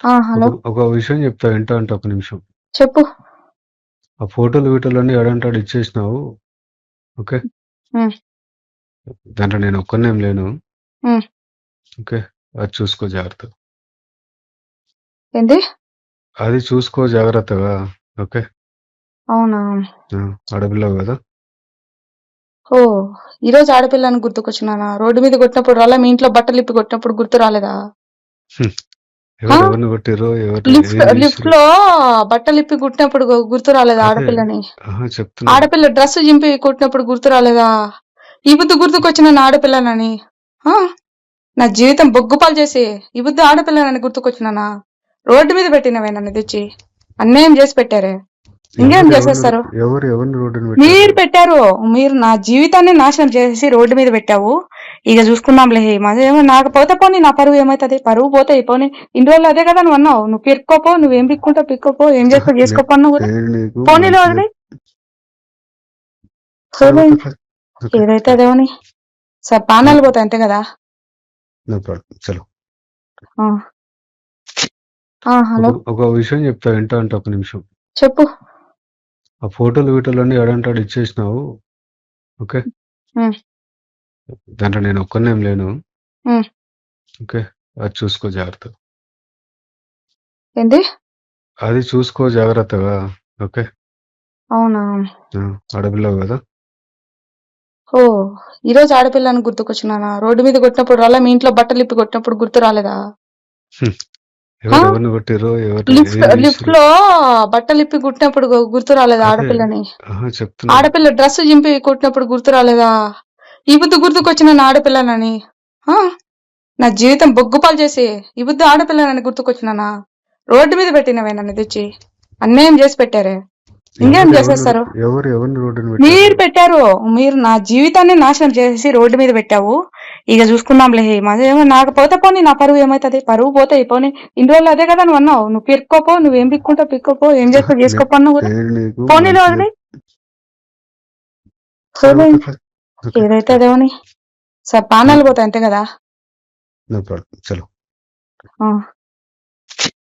Hello. ఒక విషయం చెప్తా వింటా అంటే ఒక నిమిషం. చెప్పు. ఆ ఫోటోలు వీటోలన్నీ ఏడంటాడు ఇచ్చేసినావు. ఓకే. ఉమ్, దాంట్లో నేను ఒక్కనేం లేను. ఉమ్. ఓకే. అది చూసుకో జాగ్రత్త. ఏంటి? అది చూసుకో జాగ్రత్తగా. ఓకే. అవునా? ఆడపిల్లవు కదా. ఓ, ఈరోజు ఆడపిల్లని గుర్తుకొచ్చినానా? రోడ్డు మీద కొట్టినప్పుడు రాలా? మీ ఇంట్లో బట్టలు ఇప్పి కొట్టినప్పుడు గుర్తు రాలేదా? హ్మ్. ఆ? ఎవరిని కొట్టిర్రో ఎవరు లిఫ్ట్ ఏం లిఫ్ట్ చేసిర్రు లో బట్టలు ఇప్పి కుట్టినప్పుడు గుర్తు రాలేదా అదే. ఆడపిల్లని? చెప్తున్నా. ఆడపిల్ల డ్రెస్ చింపి కొట్టినప్పుడు గుర్తు రాలేదా? ఈ బుద్ధి గుర్తుకొచ్చిన నా ఆడపిల్లనని. ఆ? నా జీవితం బొగ్గుపాలు చేసి ఈ బుద్ధి ఆడపిల్లనని గుర్తుకొచ్చినానా? రోడ్డు మీద పెట్టినవే నన్ను తెచ్చి అన్యాయం చేసి పెట్టారే. ఇంకేం చేసేస్తారు? ఎవరిని రోడ్డుని మీరు పెట్టారు? పెట్టారు. మీరు నా జీవితాన్ని నాశనం చేసి రోడ్డు మీద పెట్టావు. ఇక చూసుకుందాంలే. ఏమో నాకు పోతే పోనీ, నా పరువు ఏమైతుంది? పరువు పోతే పోనీ. ఇన్ని రోజులు అదే కదా నువ్వు అన్నావు. నువ్వు పిక్కోపో, నువ్వేం పిక్కుంటావు పిక్కోపో, ఏం చేస్తావు చేసుకోపో అన్నావు కదా. నేను నీకు పోనీలో మంచి వదిలే. తర్వాత ఏదైతే అదేమని సార్ పానాలు పోతాయి అంతే కదా. No problem. చలో. హలో. ఒక విషయం చెప్తా వింటా అంటే ఒక నిమిషం. చెప్పు. ఆ ఫోటోలు వీటోలన్నీ ఏడంటాడు ఇచ్చేసినావు. ఓకే. ఉమ్, దాంట్లో నేను ఒక్కనేం లేను. ఉమ్. ఓకే. అది చూసుకో జాగ్రత్త. ఏంటి? అది చూసుకో జాగ్రత్తగా. ఓకే. అవునా? ఆడపిల్లవు కదా. ఓ, ఈరోజు ఆడపిల్లని గుర్తుకొచ్చినానా? రోడ్డు మీద కొట్టినప్పుడు రాలా? మీ ఇంట్లో బట్టలు ఇప్పి కొట్టినప్పుడు గుర్తు రాలేదా? ఎవరిని కొట్టిర్రో ఎవరు లిఫ్ట్ ఏం లిఫ్ట్ చేసిర్రు లో బట్టలు ఇప్పి కుట్టినప్పుడు గుర్తు రాలేదా అదే. ఆడపిల్లని? చెప్తున్నా. ఆడపిల్ల డ్రెస్ చింపి కుట్టినప్పుడు గుర్తు రాలేదా? ఈ బుద్ధి గుర్తుకొచ్చిన నా ఆడపిల్లనని. ఆ? నా జీవితం బొగ్గుపాలు చేసి ఈ బుద్ధి ఆడపిల్లనని గుర్తుకొచ్చినానా? రోడ్డు మీద పెట్టినవే నన్ను తెచ్చి అన్యాయం చేసి పెట్టారే. ఇంకేం చేసేస్తారు? ఎవరిని రోడ్డుని మీరు పెట్టారు? పెట్టారు. మీరు నా జీవితాన్ని నాశనం చేసి రోడ్డు మీద పెట్టావు. ఇక చూసుకుందాంలే. ఏమో నాకు పోతే పోనీ, నా పరువు ఏమైతుంది? పరువు పోతే పోనీ. ఇన్ని రోజులు అదే కదా నువ్వు అన్నావు. నువ్వు పిక్కోపో, నువ్వేం పిక్కుంటావు పిక్కోపో, ఏం చేస్తావు చేసుకోపో అన్నావు కదా. నేను నీకు పోనీలో మంచి వదిలే. ఏదైతే అదేమని సార్ పానాలు పోతాయి అంతే కదా. No problem. చలో.